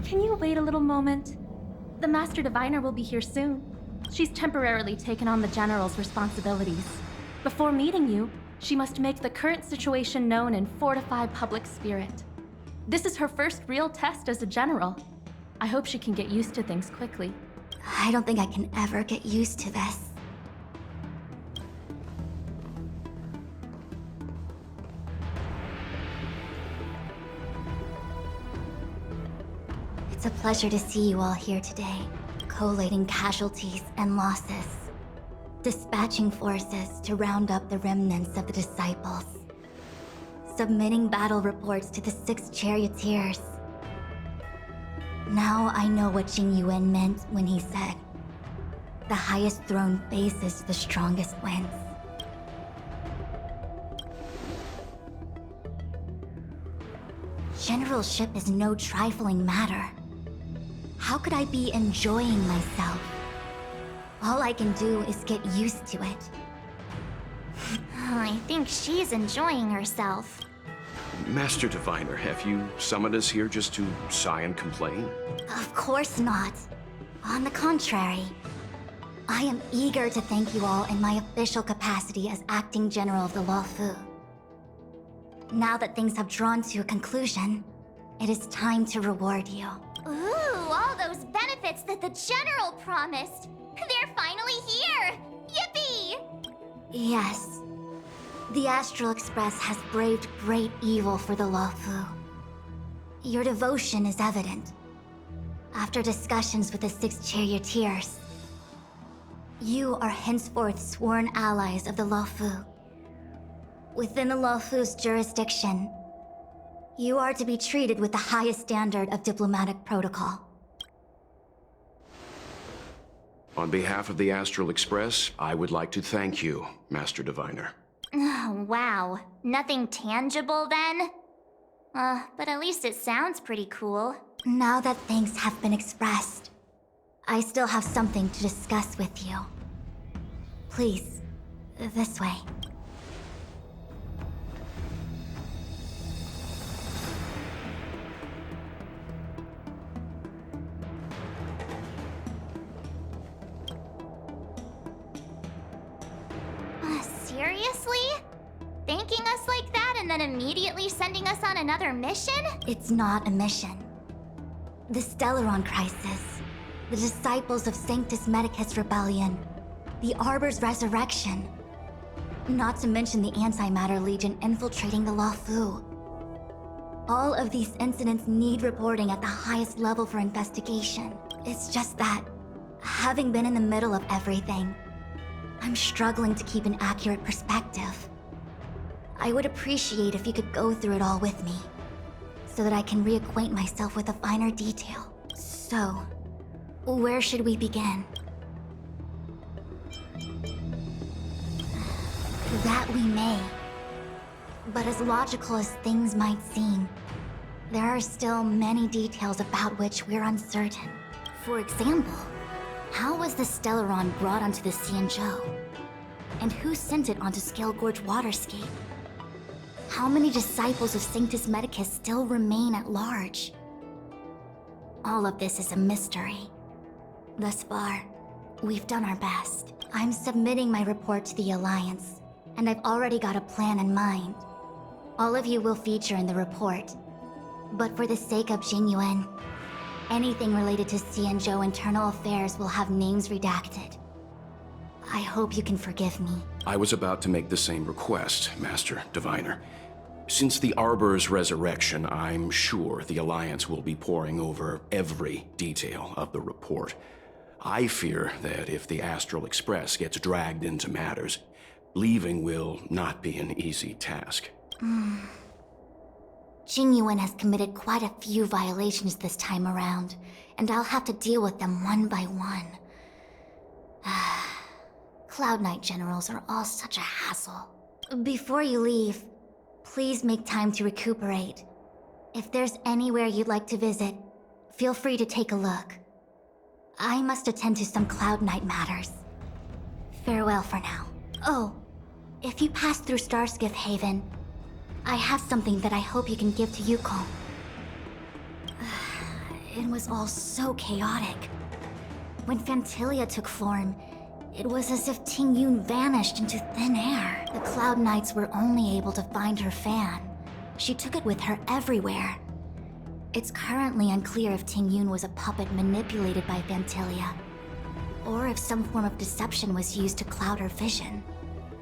Can you wait a little moment? The Master Diviner will be here soon. She's temporarily taken on the General's responsibilities. Before meeting you, she must make the current situation known and fortify public spirit. This is her first real test as a General. I hope she can get used to things quickly. I don't think I can ever get used to this. It's a pleasure to see you all here today, collating casualties and losses, dispatching forces to round up the remnants of the disciples, submitting battle reports to the 6 charioteers. Now I know what Jing Yuan meant when he said, "The highest throne faces the strongest wins." Generalship is no trifling matter. How could I be enjoying myself? All I can do is get used to it. I think she's enjoying herself. Master Diviner, have you summoned us here just to sigh and complain? Of course not. On the contrary, I am eager to thank you all in my official capacity as acting general of the Luofu. Now that things have drawn to a conclusion, it is time to reward you. Ooh, all those benefits that the General promised! They're finally here! Yippee! Yes. The Astral Express has braved great evil for the Luofu. Your devotion is evident. After discussions with the 6 charioteers, you are henceforth sworn allies of the Luofu. Within the Luofu's jurisdiction, you are to be treated with the highest standard of diplomatic protocol. On behalf of the Astral Express, I would like to thank you, Master Diviner. Wow, nothing tangible then? But at least it sounds pretty cool. Now that thanks have been expressed, I still have something to discuss with you. Please, this way. Seriously? Thanking us like that and then immediately sending us on another mission? It's not a mission. The Stellaron Crisis, the Disciples of Sanctus Medicus Rebellion, the Arbor's Resurrection, not to mention the Antimatter Legion infiltrating the Luofu. All of these incidents need reporting at the highest level for investigation. It's just that, having been in the middle of everything, I'm struggling to keep an accurate perspective. I would appreciate if you could go through it all with me, so that I can reacquaint myself with a finer detail. So, where should we begin? That we may. But as logical as things might seem, there are still many details about which we're uncertain. For example, how was the Stellaron brought onto the Xianzhou? And who sent it onto Scale Gorge Waterscape? How many disciples of Sanctus Medicus still remain at large? All of this is a mystery. Thus far, we've done our best. I'm submitting my report to the Alliance, and I've already got a plan in mind. All of you will feature in the report. But for the sake of Jing Yuan, anything related to Xianzhou internal affairs will have names redacted. I hope you can forgive me. I was about to make the same request, Master Diviner. Since the Arbor's resurrection, I'm sure the Alliance will be poring over every detail of the report. I fear that if the Astral Express gets dragged into matters, leaving will not be an easy task. Jing Yuan has committed quite a few violations this time around, and I'll have to deal with them one by one. Cloud Knight generals are all such a hassle. Before you leave, please make time to recuperate. If there's anywhere you'd like to visit, feel free to take a look. I must attend to some Cloud Knight matters. Farewell for now. Oh, if you pass through Starskiff Haven, I have something that I hope you can give to Yukon. It was all so chaotic. When Phantilia took form, it was as if Ting Yun vanished into thin air. The Cloud Knights were only able to find her fan. She took it with her everywhere. It's currently unclear if Ting Yun was a puppet manipulated by Phantilia, or if some form of deception was used to cloud her vision.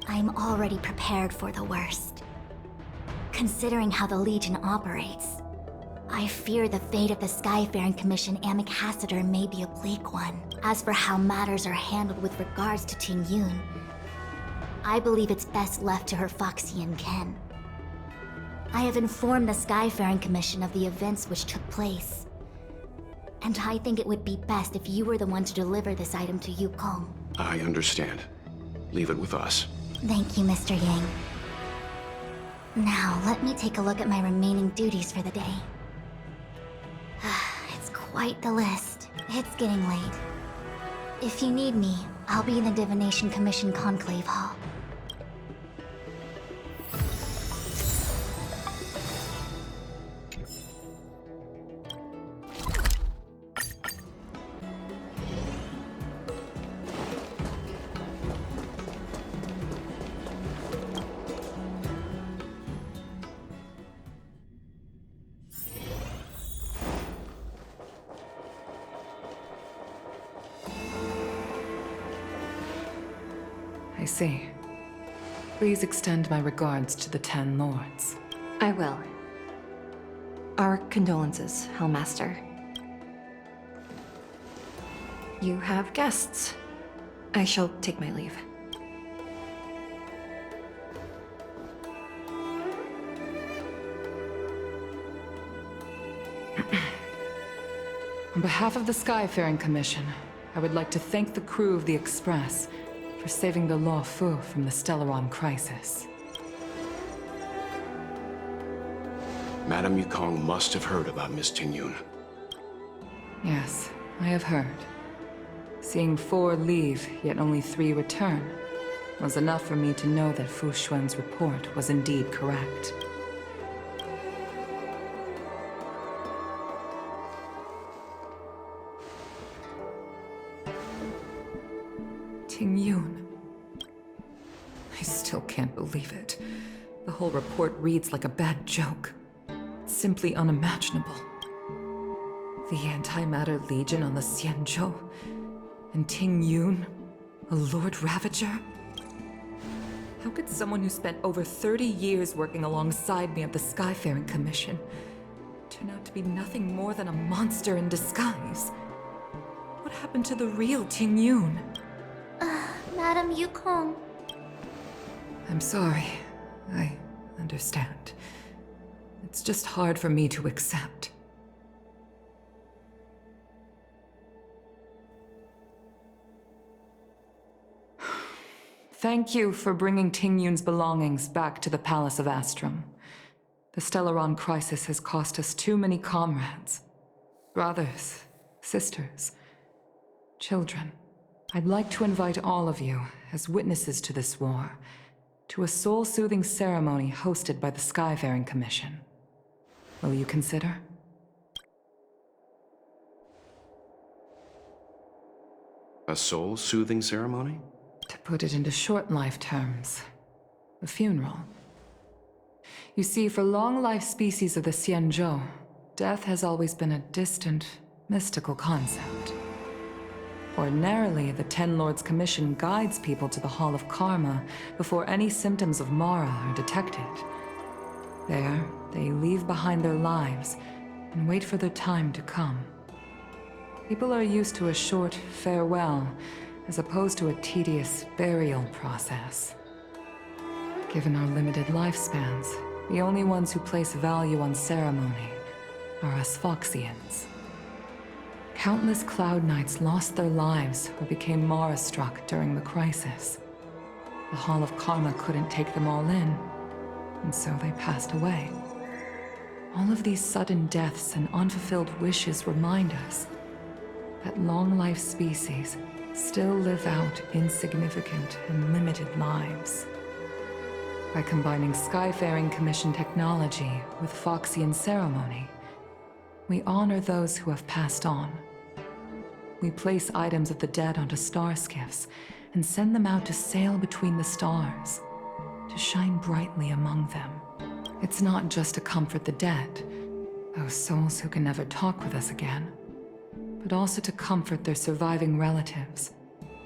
I'm already prepared for the worst. Considering how the Legion operates, I fear the fate of the Skyfaring Commission Ambassador may be a bleak one. As for how matters are handled with regards to Ting Yun, I believe it's best left to her Foxian kin. I have informed the Skyfaring Commission of the events which took place, and I think it would be best if you were the one to deliver this item to Yukong. I understand. Leave it with us. Thank you, Mr. Yang. Now, let me take a look at my remaining duties for the day. It's quite the list. It's getting late. If you need me, I'll be in the Divination Commission Conclave Hall. I see. Please extend my regards to the 10 Lords. I will. Our condolences, Hellmaster. You have guests. I shall take my leave. On behalf of the Skyfaring Commission, I would like to thank the crew of the Express for saving the Law Fu from the Stellaron crisis. Madame Yukong must have heard about Miss Ting Yun. Yes, I have heard. Seeing 4 leave, yet only 3 return, was enough for me to know that Fu Xuan's report was indeed correct. Ting Yun. I still can't believe it. The whole report reads like a bad joke. It's simply unimaginable. The Antimatter Legion on the Xianzhou, and Ting Yun, a Lord Ravager? How could someone who spent over 30 years working alongside me at the Skyfaring Commission turn out to be nothing more than a monster in disguise? What happened to the real Ting Yun? Madame Yukong. I'm sorry. I understand. It's just hard for me to accept. Thank you for bringing Ting Yun's belongings back to the Palace of Astrum. The Stellaron crisis has cost us too many comrades. Brothers, sisters, children. I'd like to invite all of you, as witnesses to this war, to a soul-soothing ceremony hosted by the Skyfaring Commission. Will you consider? A soul-soothing ceremony? To put it into short life terms, a funeral. You see, for long-life species of the Xianzhou, death has always been a distant, mystical concept. Ordinarily, the 10 Lords Commission guides people to the Hall of Karma before any symptoms of Mara are detected. There, they leave behind their lives and wait for their time to come. People are used to a short farewell, as opposed to a tedious burial process. Given our limited lifespans, the only ones who place value on ceremony are us Foxians. Countless Cloud Knights lost their lives or became Mara-struck during the crisis. The Hall of Karma couldn't take them all in, and so they passed away. All of these sudden deaths and unfulfilled wishes remind us that long-life species still live out insignificant and limited lives. By combining Skyfaring Commission technology with Foxian ceremony, we honor those who have passed on. We place items of the dead onto star skiffs and send them out to sail between the stars, to shine brightly among them. It's not just to comfort the dead, those souls who can never talk with us again, but also to comfort their surviving relatives,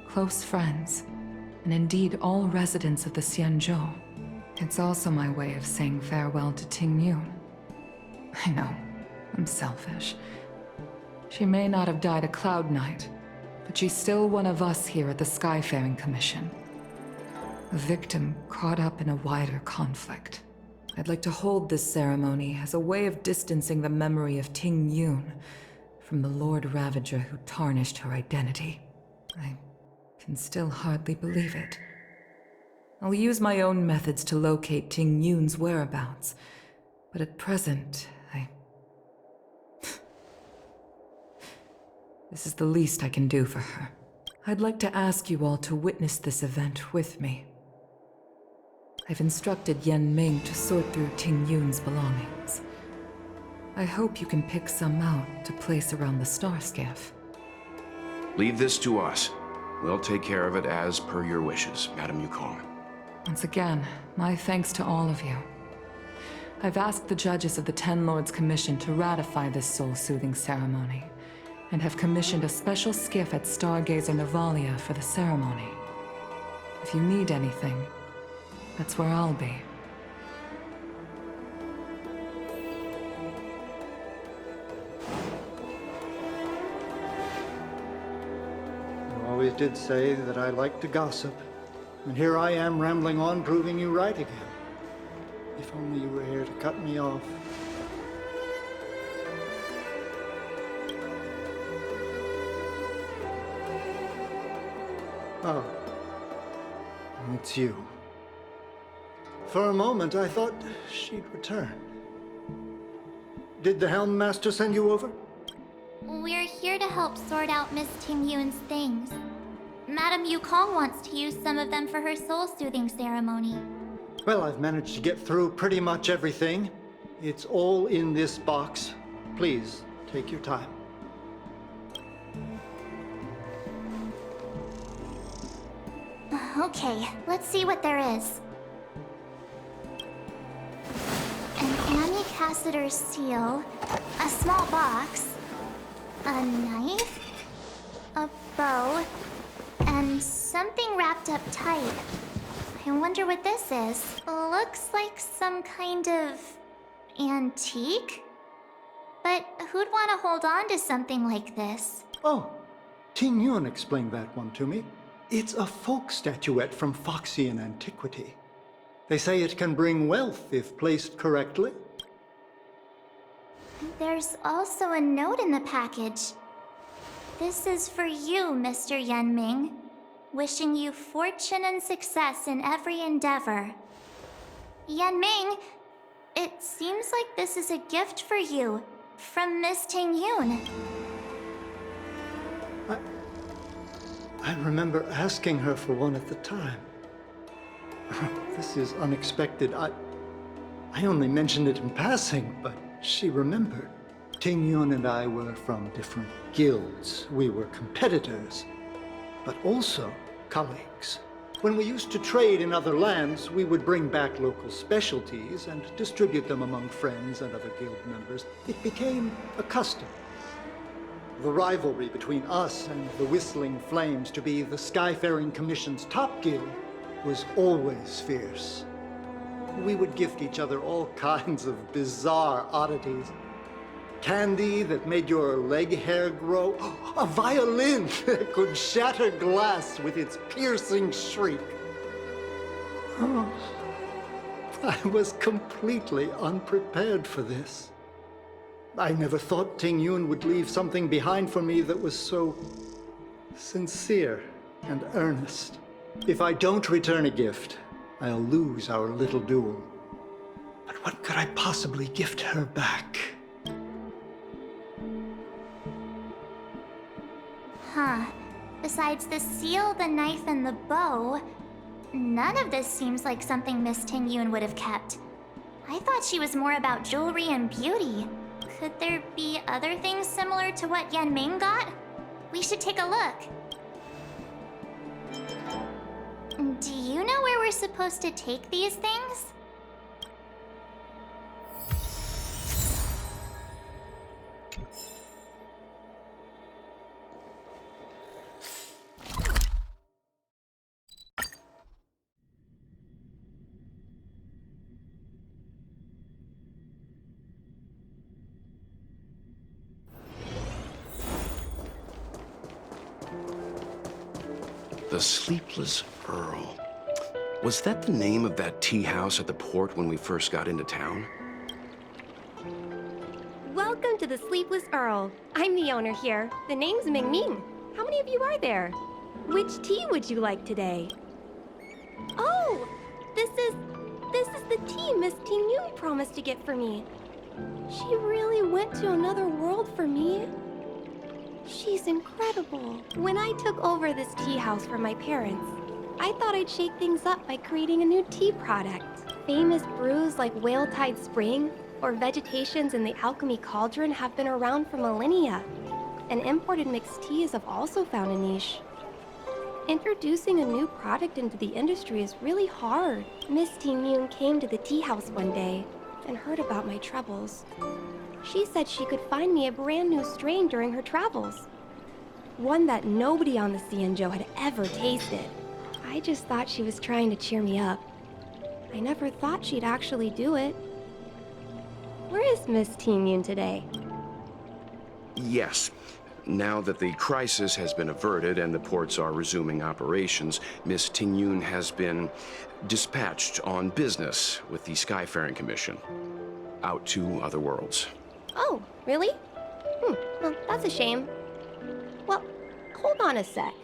close friends, and indeed all residents of the Xianzhou. It's also my way of saying farewell to Ting Yun. I know, I'm selfish. She may not have died a Cloud Knight, but she's still one of us here at the Skyfaring Commission. A victim caught up in a wider conflict. I'd like to hold this ceremony as a way of distancing the memory of Ting Yun from the Lord Ravager who tarnished her identity. I can still hardly believe it. I'll use my own methods to locate Ting Yun's whereabouts, but at present, This is the least I can do for her. I'd like to ask you all to witness this event with me. I've instructed Yan Ming to sort through Ting Yun's belongings. I hope you can pick some out to place around the star skiff. Leave this to us. We'll take care of it as per your wishes, Madame Yukong. Once again, my thanks to all of you. I've asked the judges of the Ten Lords Commission to ratify this soul-soothing ceremony, and have commissioned a special skiff at Stargazer Navalia for the ceremony. If you need anything, that's where I'll be. You always did say that I like to gossip, and here I am rambling on, proving you right again. If only you were here to cut me off. Oh, it's you. For a moment, I thought she'd return. Did the Helm Master send you over? We're here to help sort out Miss Ting Yun's things. Madame Yukong wants to use some of them for her soul-soothing ceremony. Well, I've managed to get through pretty much everything. It's all in this box. Please, take your time. Okay, let's see what there is. An Amicassator's seal, a small box, a knife, a bow, and something wrapped up tight. I wonder what this is. Looks like some kind of antique? But who'd want to hold on to something like this? Oh, Ting Yun explained that one to me. It's a folk statuette from Foxian antiquity. They say it can bring wealth if placed correctly. There's also a note in the package. This is for you, Mr. Yan Ming. Wishing you fortune and success in every endeavor. Yan Ming, it seems like this is a gift for you from Miss Ting Yun. I remember asking her for one at the time. This is unexpected. I only mentioned it in passing, but she remembered. Ting Yun and I were from different guilds. We were competitors, but also colleagues. When we used to trade in other lands, we would bring back local specialties and distribute them among friends and other guild members. It became a custom. The rivalry between us and the Whistling Flames to be the Skyfaring Commission's top guild was always fierce. We would gift each other all kinds of bizarre oddities. Candy that made your leg hair grow. A violin that could shatter glass with its piercing shriek. Oh, I was completely unprepared for this. I never thought Ting Yun would leave something behind for me that was so sincere and earnest. If I don't return a gift, I'll lose our little duel. But what could I possibly gift her back? Huh. Besides the seal, the knife, and the bow, none of this seems like something Miss Ting Yun would have kept. I thought she was more about jewelry and beauty. Could there be other things similar to what Yan Ming got? We should take a look. Do you know where we're supposed to take these things? The Sleepless Earl. Was that the name of that tea house at the port when we first got into town? Welcome to the Sleepless Earl. I'm the owner here. The name's Ming Ming. How many of you are there? Which tea would you like today? Oh, this is the tea Miss Ting Yun promised to get for me. She really went to another world for me. She's incredible. When I took over this tea house from my parents, I thought I'd shake things up by creating a new tea product. Famous brews like Whale Tide Spring or Vegetations in the Alchemy Cauldron have been around for millennia, and imported mixed teas have also found a niche. Introducing a new product into the industry is really hard. Miss Ting Yun came to the tea house one day and heard about my troubles. She said she could find me a brand new strain during her travels. One that nobody on the Xianzhou had ever tasted. I just thought she was trying to cheer me up. I never thought she'd actually do it. Where is Miss Ting Yun today? Yes. Now that the crisis has been averted and the ports are resuming operations, Miss Ting Yun has been dispatched on business with the Skyfaring Commission out to other worlds. Oh, really? Well, that's a shame. Well, hold on a sec.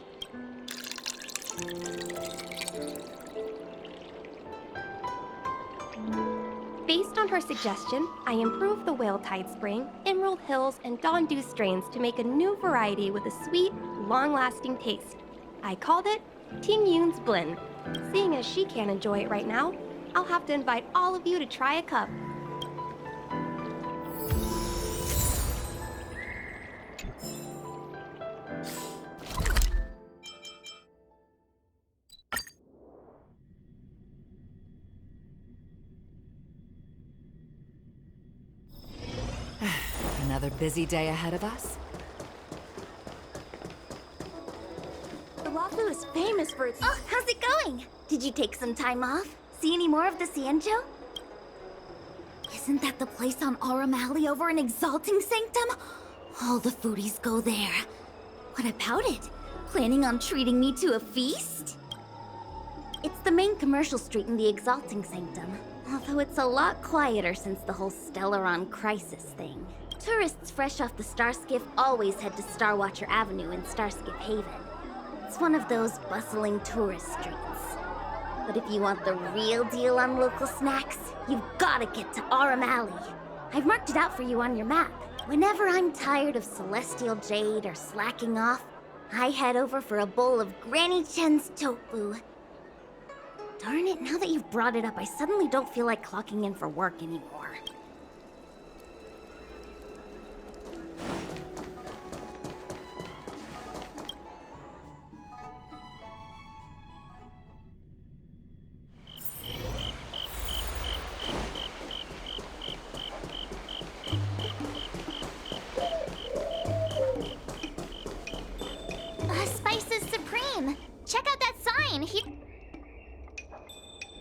Based on her suggestion, I improved the Whale Tide Spring, Emerald Hills, and Dawn Dew strains to make a new variety with a sweet, long-lasting taste. I called it Ting Yun's Blend. Seeing as she can't enjoy it right now, I'll have to invite all of you to try a cup. Another busy day ahead of us. The Wafu is famous for its... Oh, how's it going? Did you take some time off? See any more of the Xianzhou? Isn't that the place on Aurum Alley over in Exalting Sanctum? All the foodies go there. What about it? Planning on treating me to a feast? It's the main commercial street in the Exalting Sanctum, although it's a lot quieter since the whole Stellaron crisis thing. Tourists fresh off the Starskiff always head to Starwatcher Avenue in Starskiff Haven. It's one of those bustling tourist streets. But if you want the real deal on local snacks, you've gotta get to Aurum Alley. I've marked it out for you on your map. Whenever I'm tired of Celestial Jade or slacking off, I head over for a bowl of Granny Chen's tofu. Darn it, now that you've brought it up, I suddenly don't feel like clocking in for work anymore. Spices Supreme! Check out that sign!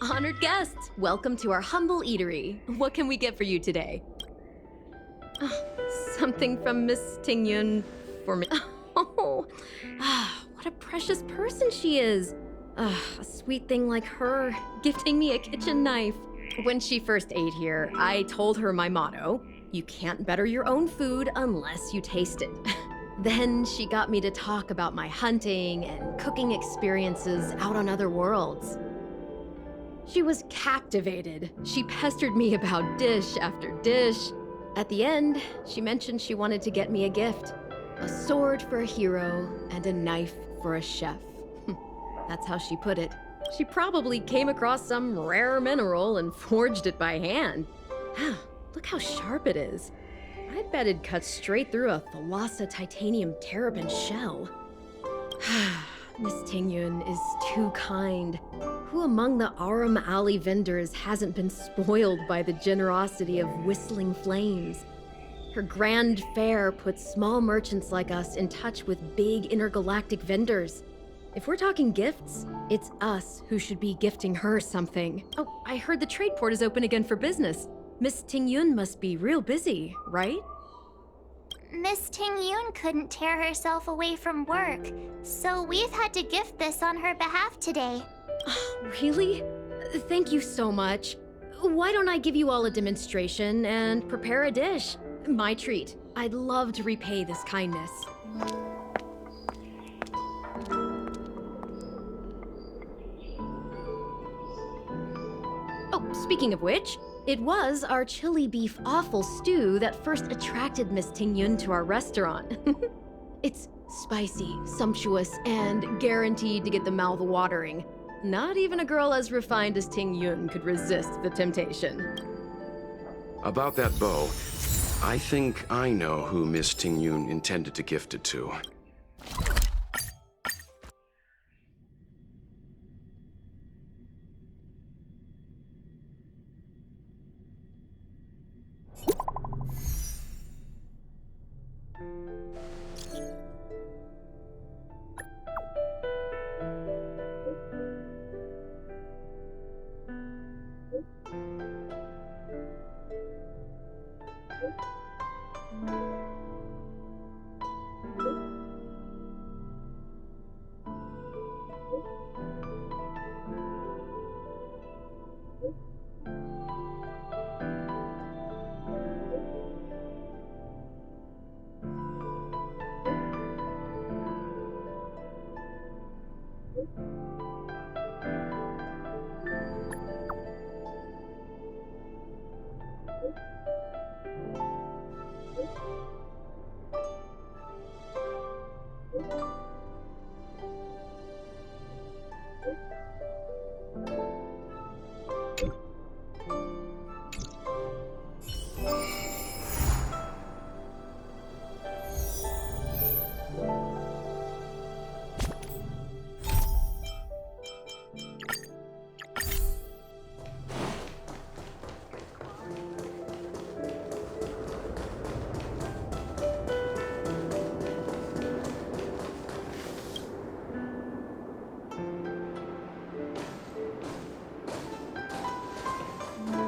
Honored guests, welcome to our humble eatery. What can we get for you today? Something from Miss Ting Yun for me. Oh, what a precious person she is. A sweet thing like her, gifting me a kitchen knife. When she first ate here, I told her my motto: you can't better your own food unless you taste it. Then she got me to talk about my hunting and cooking experiences out on other worlds. She was captivated. She pestered me about dish after dish. At the end, she mentioned she wanted to get me a gift. A sword for a hero and a knife for a chef. That's how she put it. She probably came across some rare mineral and forged it by hand. Look how sharp it is. I bet it'd cut straight through a Thalassa titanium terrapin shell. Miss Tingyun is too kind. Who among the Aram Alley vendors hasn't been spoiled by the generosity of whistling flames? Her grand fare puts small merchants like us in touch with big intergalactic vendors. If we're talking gifts, it's us who should be gifting her something. Oh, I heard the trade port is open again for business. Miss Tingyun must be real busy, right? Miss Tingyun couldn't tear herself away from work, so we've had to gift this on her behalf today. Really? Thank you so much. Why don't I give you all a demonstration and prepare a dish? My treat. I'd love to repay this kindness. Oh, speaking of which, it was our chili beef offal stew that first attracted Miss Tingyun to our restaurant. It's spicy, sumptuous, and guaranteed to get the mouth watering. Not even a girl as refined as Tingyun could resist the temptation. About that bow, I think I know who Miss Tingyun intended to gift it to.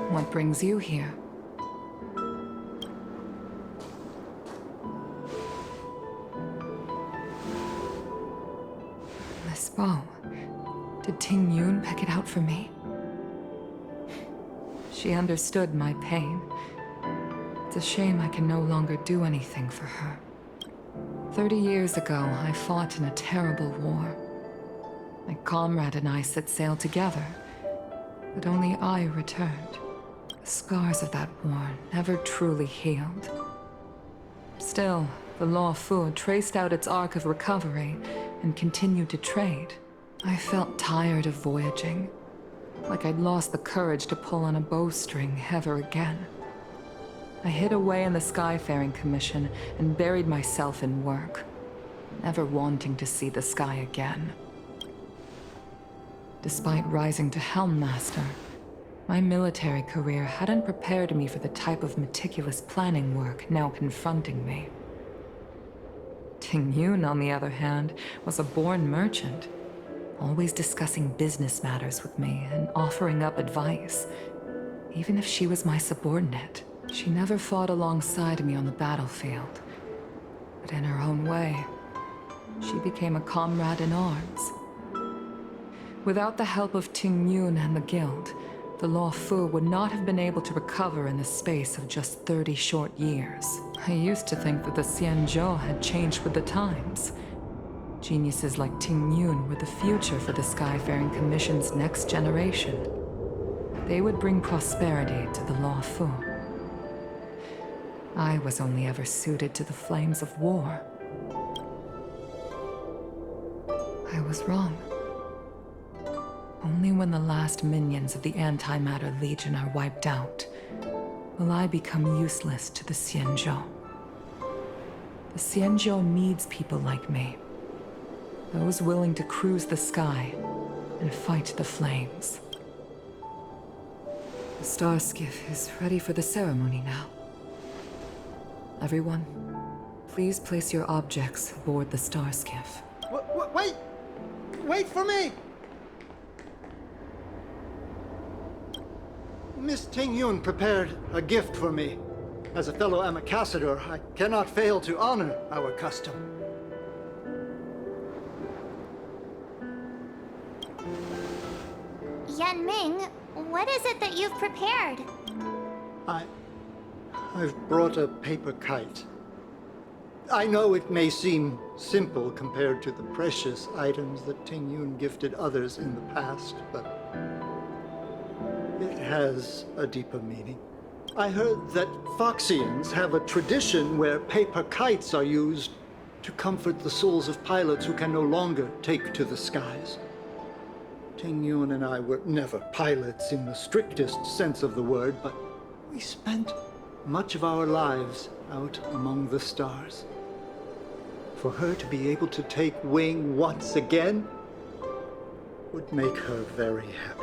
What brings you here? This bow. Did Tingyun pick it out for me? She understood my pain. It's a shame I can no longer do anything for her. 30 years ago, I fought in a terrible war. My comrade and I set sail together, but only I returned. The scars of that war never truly healed. Still, the Law Fu traced out its arc of recovery and continued to trade. I felt tired of voyaging, like I'd lost the courage to pull on a bowstring ever again. I hid away in the Skyfaring Commission and buried myself in work, never wanting to see the sky again. Despite rising to Helm Master, my military career hadn't prepared me for the type of meticulous planning work now confronting me. Tingyun, on the other hand, was a born merchant, always discussing business matters with me and offering up advice, even if she was my subordinate. She never fought alongside me on the battlefield, but in her own way, she became a comrade in arms. Without the help of Tingyun and the Guild, the Law Fu would not have been able to recover in the space of just 30 short years. I used to think that the Xianzhou had changed with the times. Geniuses like Tingyun were the future for the Skyfaring Commission's next generation. They would bring prosperity to the Law Fu. I was only ever suited to the flames of war. I was wrong. Only when the last minions of the Antimatter Legion are wiped out will I become useless to the Xianzhou. The Xianzhou needs people like me. Those willing to cruise the sky and fight the flames. The star skiff is ready for the ceremony now. Everyone, please place your objects aboard the star skiff. Wait! Wait for me! Miss Ting-Yun prepared a gift for me. As a fellow ambassador, I cannot fail to honor our custom. Yan Ming, what is it that you've prepared? I've brought a paper kite. I know it may seem simple compared to the precious items that Ting-Yun gifted others in the past, but it has a deeper meaning. I heard that Foxians have a tradition where paper kites are used to comfort the souls of pilots who can no longer take to the skies. Ting-Yun and I were never pilots in the strictest sense of the word, but we spent much of our lives out among the stars. For her to be able to take wing once again would make her very happy.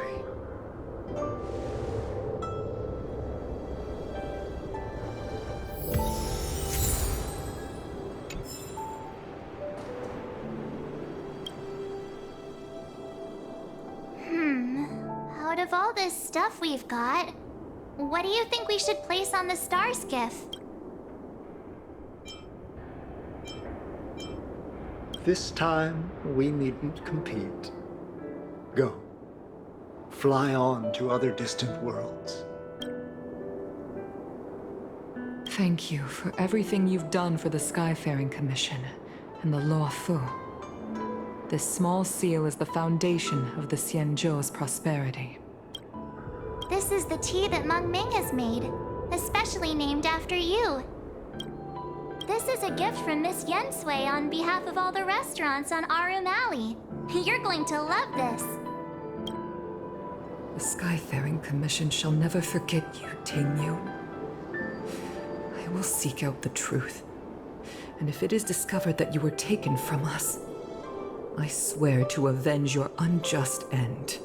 Out of all this stuff we've got, what do you think we should place on the star skiff? This time, we needn't compete. Go. Fly on to other distant worlds. Thank you for everything you've done for the Skyfaring Commission and the Law Fu. This small seal is the foundation of the Xianzhou's prosperity. This is the tea that Meng Ming has made, especially named after you. This is a gift from Miss Yen Sui on behalf of all the restaurants on Arum Alley. You're going to love this. The Skyfaring Commission shall never forget you, Ting-Yun. I will seek out the truth. And if it is discovered that you were taken from us, I swear to avenge your unjust end.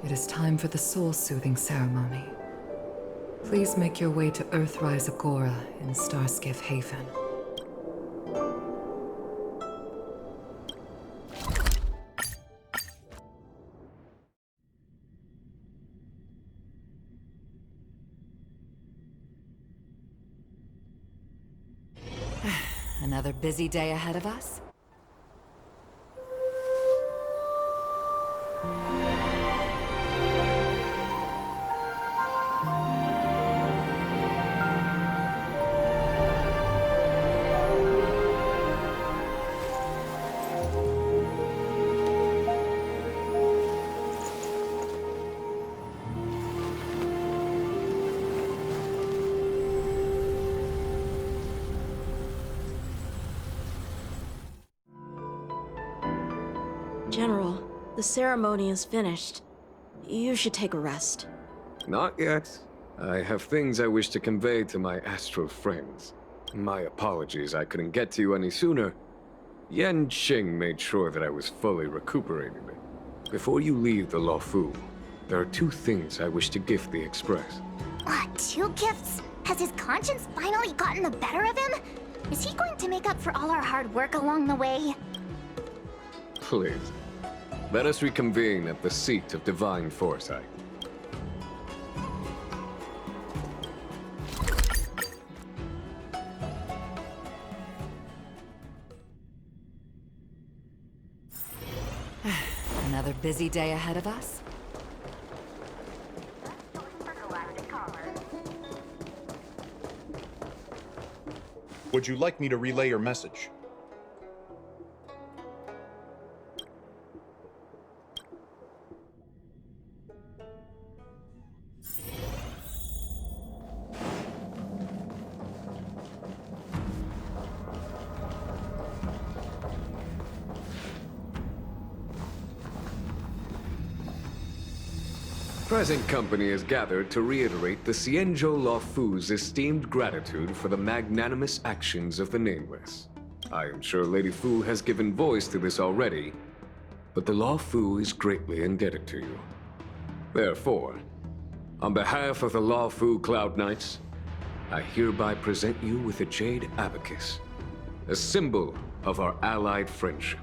It is time for the soul-soothing ceremony. Please make your way to Earthrise Agora in Starskiff Haven. Another busy day ahead of us? General, the ceremony is finished. You should take a rest. Not yet. I have things I wish to convey to my astral friends. My apologies I couldn't get to you any sooner. Yan Qing made sure that I was fully recuperating. Before you leave the Law Fu, there are two things I wish to gift the Express. Two gifts? Has his conscience finally gotten the better of him? Is he going to make up for all our hard work along the way? Please, let us reconvene at the seat of divine foresight. Another busy day ahead of us? Would you like me to relay your message? present company is gathered to reiterate the Xianzhou Luofu's esteemed gratitude for the magnanimous actions of the Nameless. I am sure Lady Fu has given voice to this already, but the Luofu is greatly indebted to you. Therefore, on behalf of the Luofu Cloud Knights, I hereby present you with a Jade Abacus, a symbol of our allied friendship.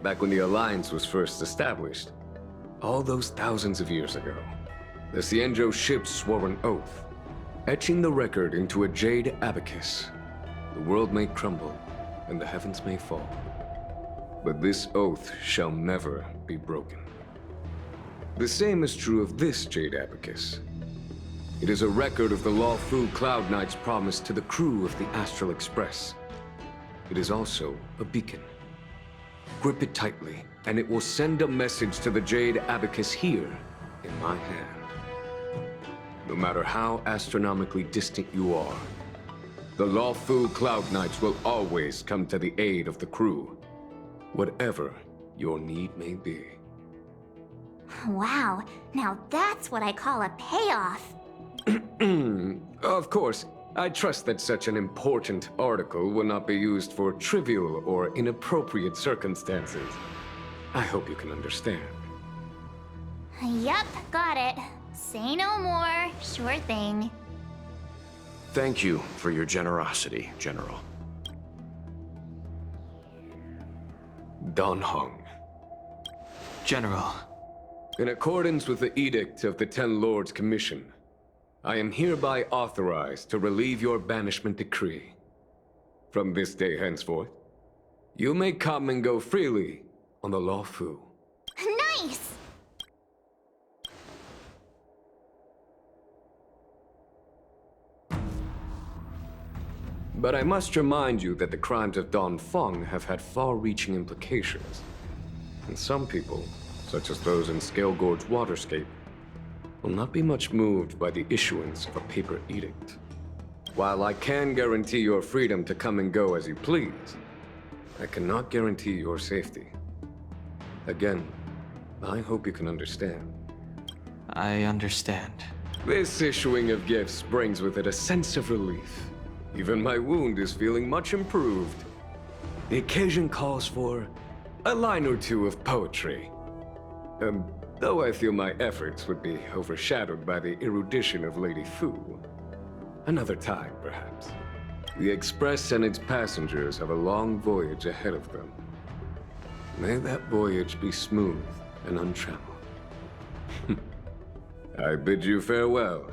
Back when the Alliance was first established, all those thousands of years ago, the Xianzhou ships swore an oath, etching the record into a Jade Abacus. The world may crumble, and the heavens may fall, but this oath shall never be broken. The same is true of this Jade Abacus. It is a record of the Luofu Cloud Knight's promise to the crew of the Astral Express. It is also a beacon. Grip it tightly, and it will send a message to the Jade Abacus here, in my hand. No matter how astronomically distant you are, the Luofu Cloud Knights will always come to the aid of the crew, whatever your need may be. Wow, now that's what I call a payoff. Of course, I trust that such an important article will not be used for trivial or inappropriate circumstances. I hope you can understand. Yep, got it. Say no more. Sure thing. Thank you for your generosity, General. Dan Heng. General. In accordance with the Edict of the Ten Lords Commission, I am hereby authorized to relieve your banishment decree. From this day henceforth, you may come and go freely on the Luofu. Nice! But I must remind you that the crimes of Dongfeng have had far-reaching implications. And some people, such as those in Scale Gorge Waterscape, will not be much moved by the issuance of a paper edict. While I can guarantee your freedom to come and go as you please, I cannot guarantee your safety. Again, I hope you can understand. I understand. This issuing of gifts brings with it a sense of relief. Even my wound is feeling much improved. The occasion calls for a line or two of poetry. Though I feel my efforts would be overshadowed by the erudition of Lady Fu. Another time, perhaps. The Express and its passengers have a long voyage ahead of them. May that voyage be smooth and untrammeled. I bid you farewell.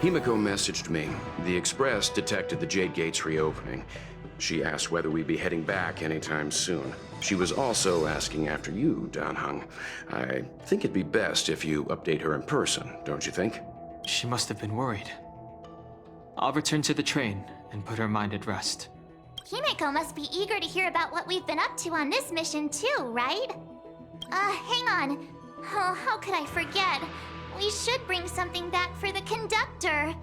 Himiko messaged me. The Express detected the Jade Gates reopening. She asked whether we'd be heading back anytime soon. She was also asking after you, Dan Heng. I think it'd be best if you update her in person, don't you think? She must have been worried. I'll return to the train and put her mind at rest. Himiko must be eager to hear about what we've been up to on this mission too, right? Hang on. Oh, how could I forget? We should bring something back for the conductor.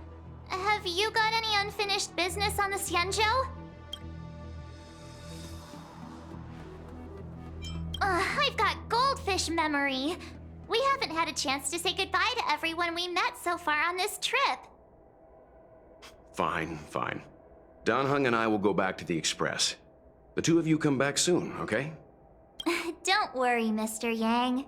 Have you got any unfinished business on the Xianzhou? I've got goldfish memory. We haven't had a chance to say goodbye to everyone we met so far on this trip. Fine. Dan Heng and I will go back to the Express. The two of you come back soon, okay? Don't worry, Mr. Yang.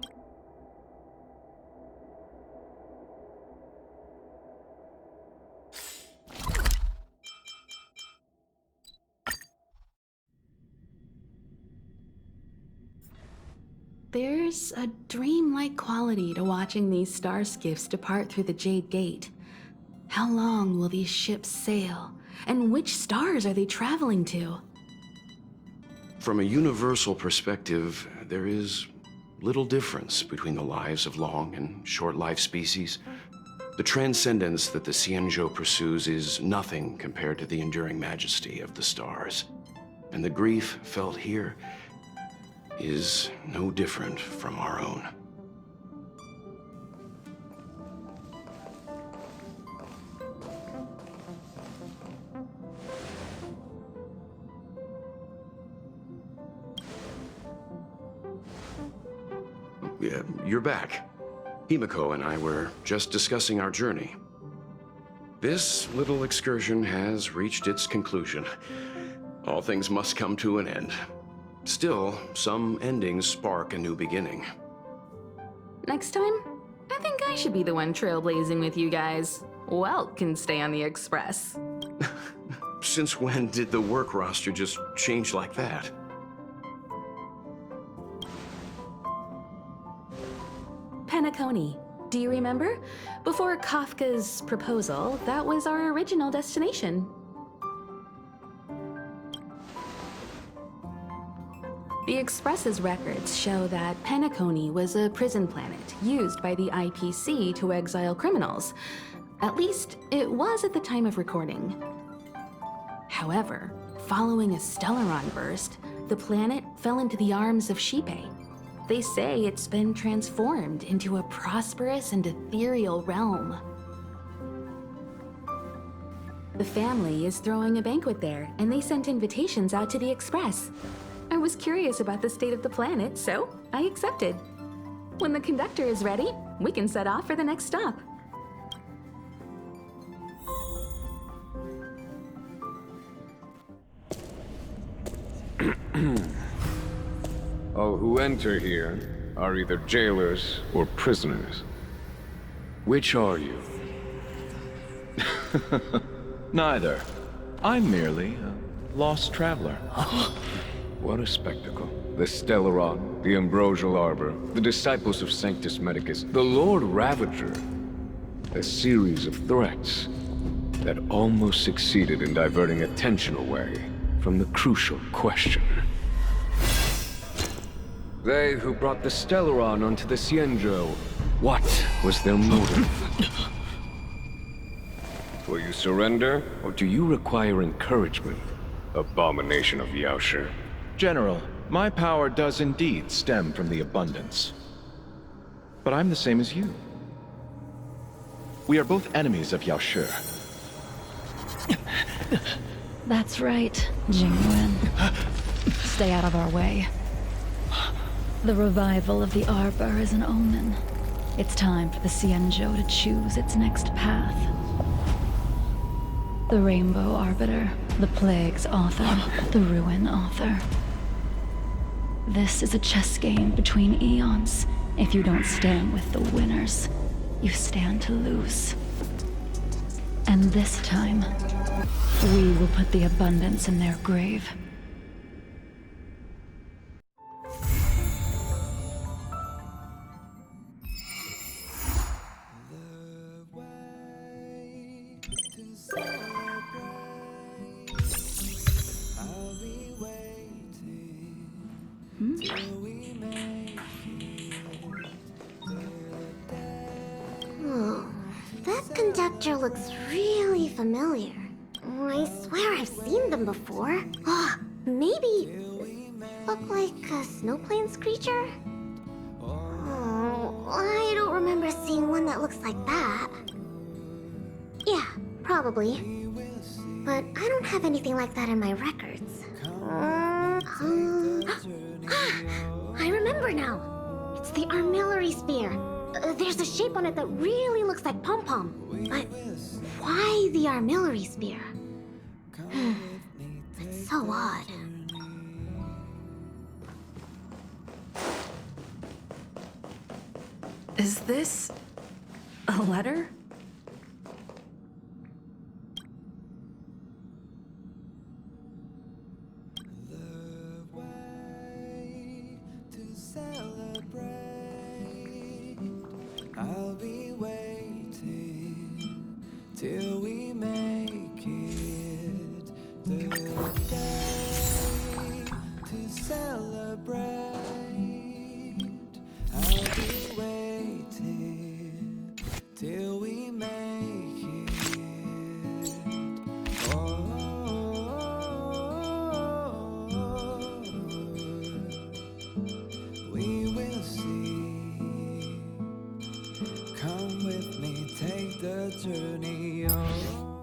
There's a dreamlike quality to watching these star skiffs depart through the Jade Gate. How long will these ships sail? And which stars are they traveling to? From a universal perspective, there is little difference between the lives of long and short-life species. The transcendence that the Xianzhou pursues is nothing compared to the enduring majesty of the stars. And the grief felt here is no different from our own. Yeah, you're back. Himiko and I were just discussing our journey. This little excursion has reached its conclusion. All things must come to an end. Still, some endings spark a new beginning. Next time, I think I should be the one trailblazing with you guys. Welt can stay on the Express. Since when did the work roster just change like that? Penacony. Do you remember? Before Kafka's proposal, that was our original destination. The Express's records show that Penacony was a prison planet used by the IPC to exile criminals. At least, it was at the time of recording. However, following a Stellaron burst, the planet fell into the arms of Xipe. They say it's been transformed into a prosperous and ethereal realm. The family is throwing a banquet there, and they sent invitations out to the Express. I was curious about the state of the planet, so I accepted. When the conductor is ready, we can set off for the next stop. All who enter here are either jailers or prisoners. Which are you? Neither. I'm merely a lost traveler. What a spectacle. The Stellaron, the Ambrosial Arbor, the disciples of Sanctus Medicus, the Lord Ravager. A series of threats that almost succeeded in diverting attention away from the crucial question. They who brought the Stellaron onto the Xianzhou, what was their motive? Will you surrender, or do you require encouragement? Abomination of Yaoshi. General, my power does indeed stem from the abundance. But I'm the same as you. We are both enemies of Yaoshi. That's right, Jingwen. Stay out of our way. The revival of the Arbor is an omen. It's time for the Xianzhou to choose its next path. The Rainbow Arbiter, the Plague's author, the Ruin author. This is a chess game between eons. If you don't stand with the winners, you stand to lose. And this time, we will put the abundance in their grave. Oh, that conductor looks really familiar. I swear I've seen them before. Oh, maybe look like a snowplains creature? Oh, I don't remember seeing one that looks like that. Yeah, probably. But I don't have anything like that in my records. I remember now. It's the armillary sphere. There's a shape on it that really looks like pom-pom. But why the armillary sphere? It's so odd. Is this a letter? I'll be waiting till we make it the day to celebrate. I'll be waiting till we make the journey on.